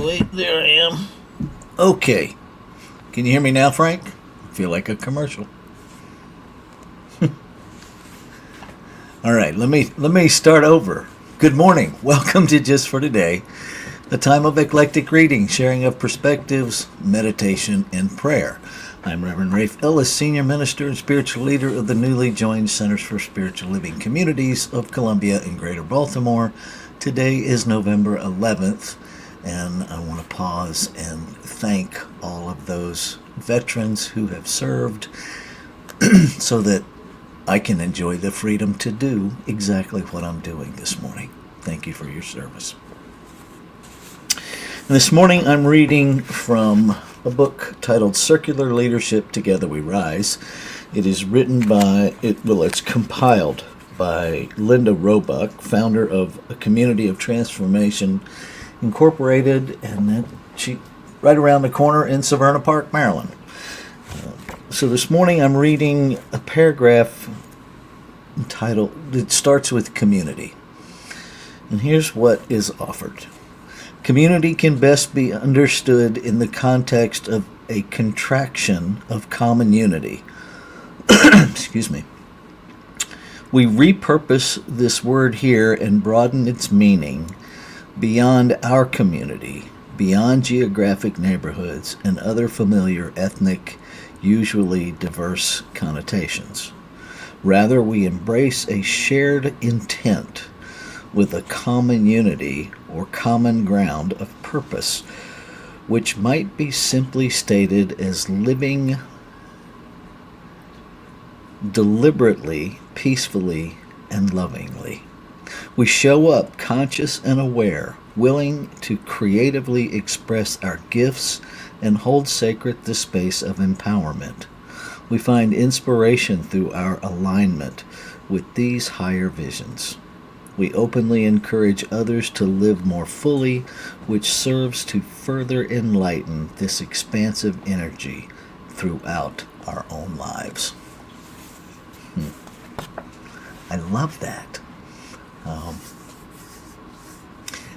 Oh, wait, there I am. Okay. Can you hear me now, Frank? I feel like a commercial. All right, let me start over. Good morning. Welcome to Just for Today, a time of eclectic reading, sharing of perspectives, meditation, and prayer. I'm Reverend Rafe Ellis, Senior Minister and Spiritual Leader of the newly joined Centers for Spiritual Living Communities of Columbia and Greater Baltimore. Today is November 11th, and I want to pause and thank all of those veterans who have served so that I can enjoy the freedom to do exactly what I'm doing this morning. Thank you for your service. And this morning I'm reading from a book titled Circular Leadership, Together We Rise. It is written by, it's compiled by Linda Roebuck, founder of A Community of Transformation Incorporated, and then she right around the corner in Severna Park, Maryland. So this morning I'm reading a paragraph entitled, it starts with community. And here's what is offered. Community can best be understood in the context of a contraction of common unity. Excuse me. We repurpose this word here and broaden its meaning beyond our community, beyond geographic neighborhoods and other familiar ethnic, usually diverse connotations. Rather, we embrace a shared intent with a common unity or common ground of purpose, which might be simply stated as living deliberately, peacefully, and lovingly. We show up conscious and aware, willing to creatively express our gifts and hold sacred the space of empowerment. We find inspiration through our alignment with these higher visions. We openly encourage others to live more fully, which serves to further enlighten this expansive energy throughout our own lives. I love that.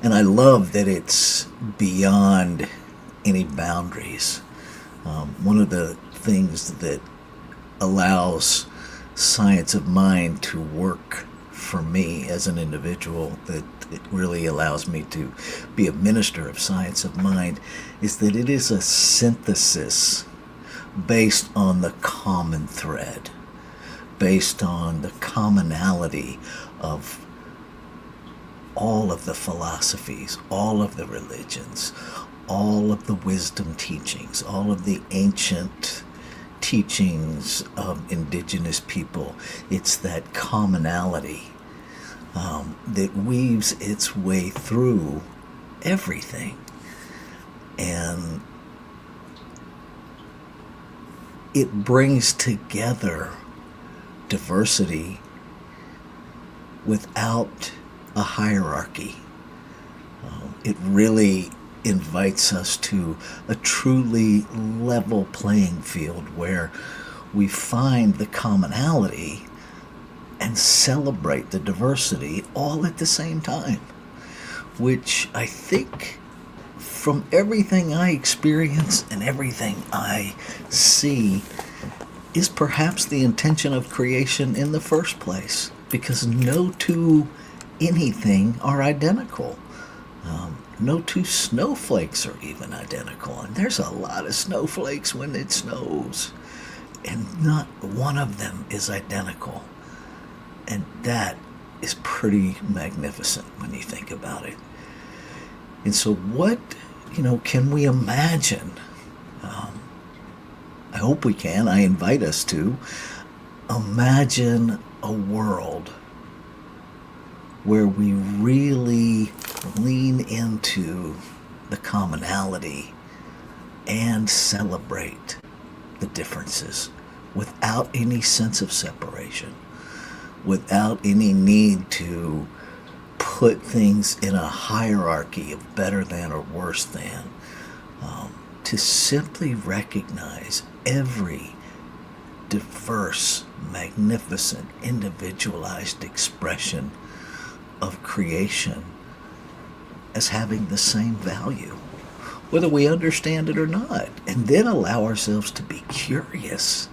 And I love that it's beyond any boundaries. One of the things that allows science of mind to work for me as an individual, that it really allows me to be a minister of science of mind, is that it is a synthesis based on the common thread, based on the commonality of all of the philosophies, all of the religions, all of the wisdom teachings, all of the ancient teachings of indigenous people. It's that commonality that weaves its way through everything. And it brings together diversity without a hierarchy. It really invites us to a truly level playing field where we find the commonality and celebrate the diversity all at the same time, which I think from everything I experience and everything I see is perhaps the intention of creation in the first place, because no two anything are identical. No two snowflakes are even identical, and there's a lot of snowflakes when it snows, and not one of them is identical. And that is pretty magnificent when you think about it. And so what, can we imagine? I hope we can. I invite us to imagine a world where we really lean into the commonality and celebrate the differences without any sense of separation, without any need to put things in a hierarchy of better than or worse than, to simply recognize every diverse, magnificent, individualized expression of creation as having the same value. whether we understand it or not, and then allow ourselves to be curious,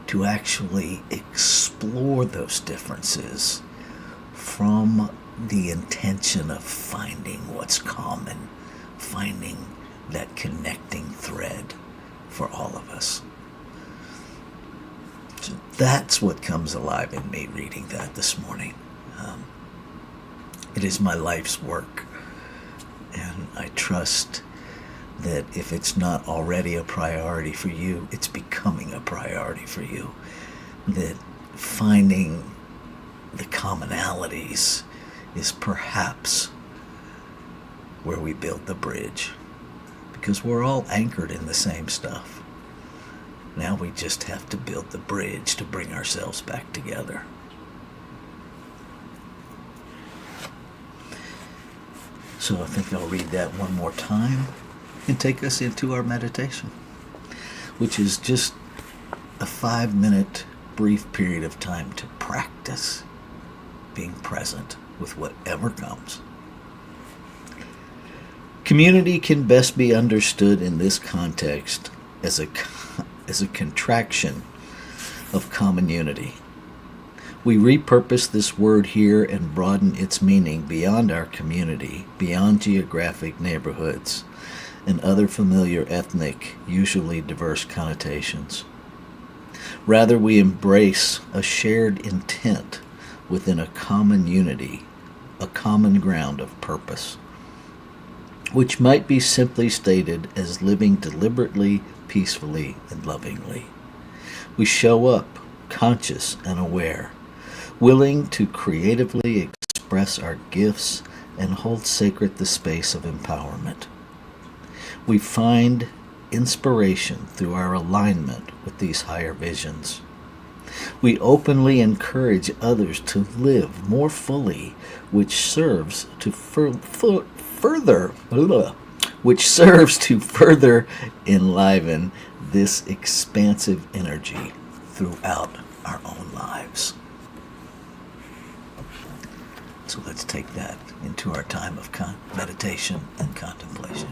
to actually explore those differences from the intention of finding what's common, finding that connecting thread for all of us. So that's what comes alive in me reading that this morning. It is my life's work, and I trust that if it's not already a priority for you, it's becoming a priority for you. That finding the commonalities is perhaps where we build the bridge, because we're all anchored in the same stuff. Now we just have to build the bridge to bring ourselves back together. So I think I'll read that one more time and take us into our meditation, which is just a 5-minute brief period of time to practice being present with whatever comes. Community can best be understood in this context as a contraction of common unity. We repurpose this word here and broaden its meaning beyond our community, beyond geographic neighborhoods, and other familiar ethnic, usually diverse connotations. Rather, we embrace a shared intent within a common unity, a common ground of purpose, which might be simply stated as living deliberately, peacefully, and lovingly. We show up, conscious and aware, willing to creatively express our gifts and hold sacred the space of empowerment. We find inspiration through our alignment with these higher visions. We openly encourage others to live more fully, which serves to further enliven this expansive energy throughout our own lives. So let's take that into our time of meditation and contemplation.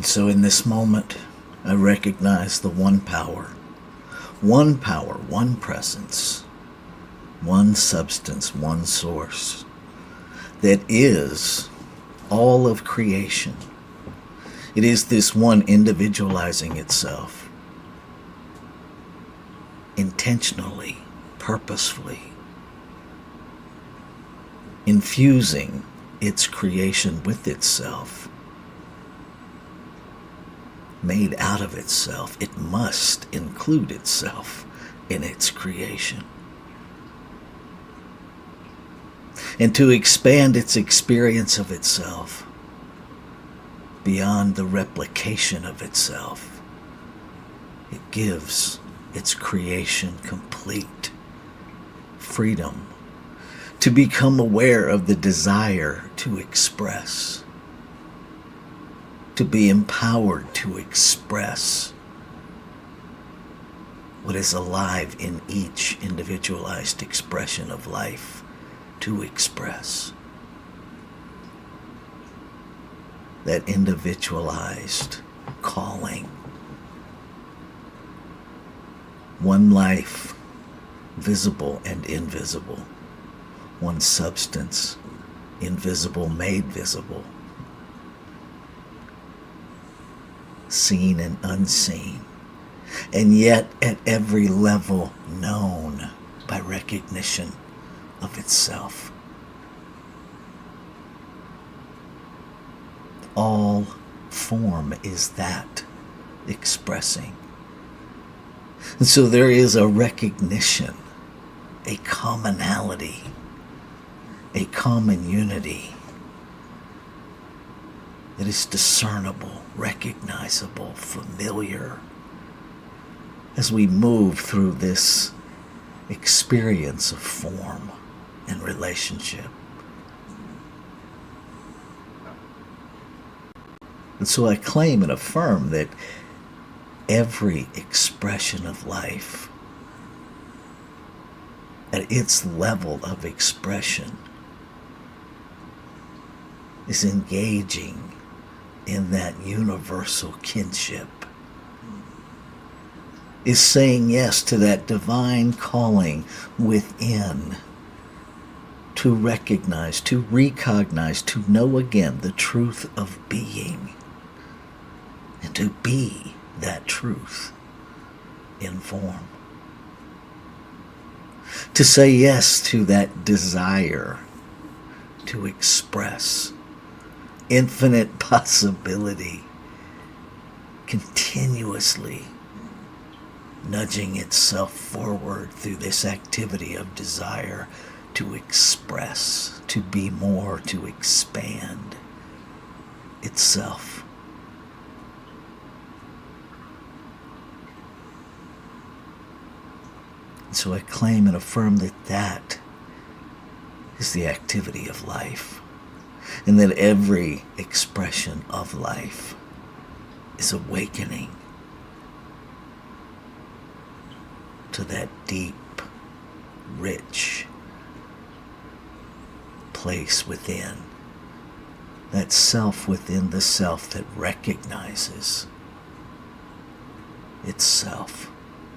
So in this moment, I recognize the one power, one presence, one substance, one source that is all of creation. It is this one individualizing itself intentionally, purposefully, infusing its creation with itself, made out of itself. It must include itself in its creation. And to expand its experience of itself beyond the replication of itself, it gives its creation complete freedom to become aware of the desire to express, to be empowered to express what is alive in each individualized expression of life, to express. That individualized calling. One life, visible and invisible. One substance, invisible made visible. Seen and unseen. And yet at every level known by recognition of itself. All form is that expressing. And so there is a recognition, a commonality, a common unity that is discernible, recognizable, familiar as we move through this experience of form and relationship. And so I claim and affirm that every expression of life, at its level of expression, is engaging in that universal kinship, is saying yes to that divine calling within, to recognize, to recognize, to know again the truth of being, and to be that truth in form. To say yes to that desire to express infinite possibility, continuously nudging itself forward through this activity of desire to express, to be more, to expand itself. So I claim and affirm that that is the activity of life, and that every expression of life is awakening to that deep, rich place within, that self within the self that recognizes itself,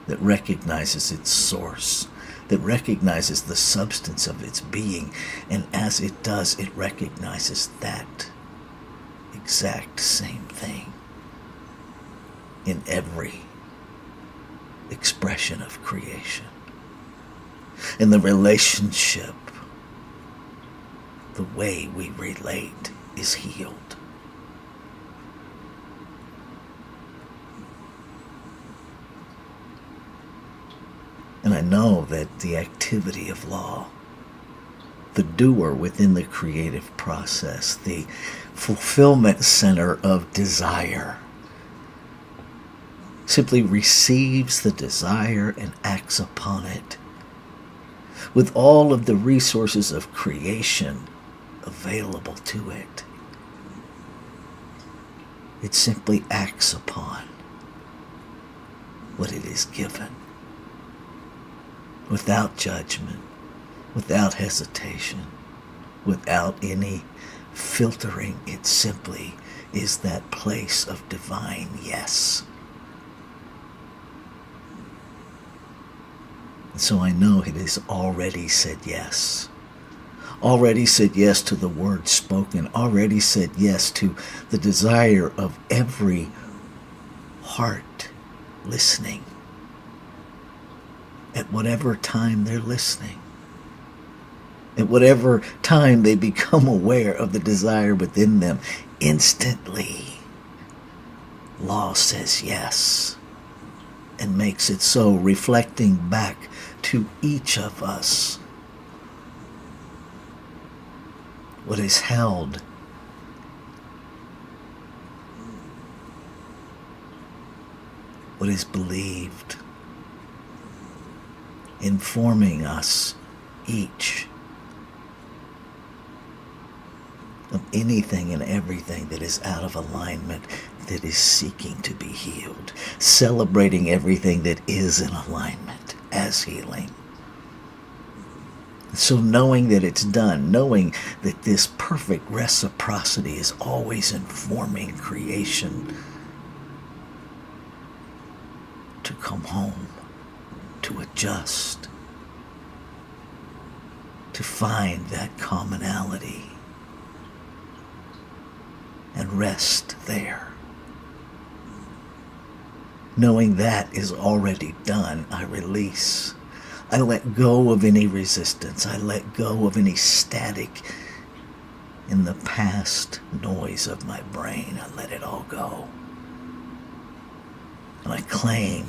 that recognizes its source, that recognizes the substance of its being, and as it does, it recognizes that exact same thing in every expression of creation. In the relationship, the way we relate is healed. And I know that the activity of law, the doer within the creative process, the fulfillment center of desire, simply receives the desire and acts upon it with all of the resources of creation available to it. It simply acts upon what it is given, without judgment, without hesitation, without any filtering. It simply is that place of divine yes. And so I know it has already said yes. Already said yes to the word spoken. Already said yes to the desire of every heart listening. At whatever time they're listening. At whatever time they become aware of the desire within them, instantly, law says yes and makes it so, reflecting back to each of us what is held what is believed, informing us each of anything and everything that is out of alignment, that is seeking to be healed, celebrating everything that is in alignment as healing. So knowing that it's done, knowing that this perfect reciprocity is always informing creation to come home, to adjust, to find that commonality and rest there. Knowing that is already done, I release. I let go of any resistance. I let go of any static in the past noise of my brain. I let it all go. And I claim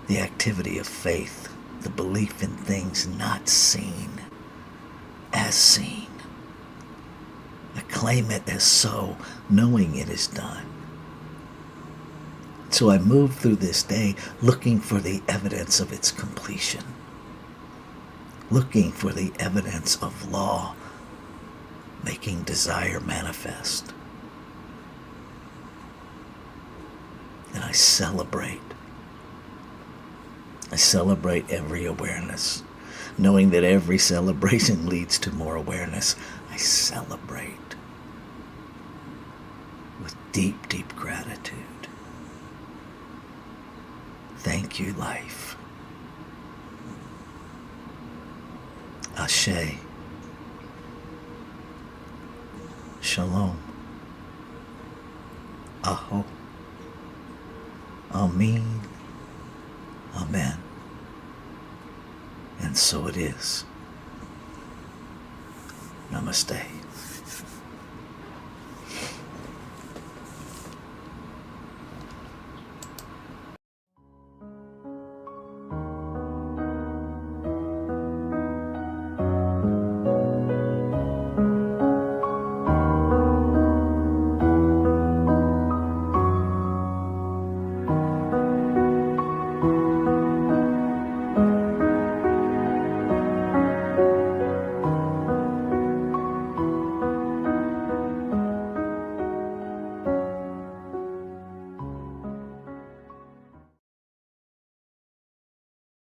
the activity of faith, the belief in things not seen as seen. I claim it as so, knowing it is done. So I move through this day looking for the evidence of its completion, looking for the evidence of law making desire manifest. And I celebrate. I celebrate every awareness, knowing that every celebration leads to more awareness. I celebrate with deep, deep gratitude. Thank you, life. Ashe. Shalom. Aho. Amen. Amen. And so it is. Namaste.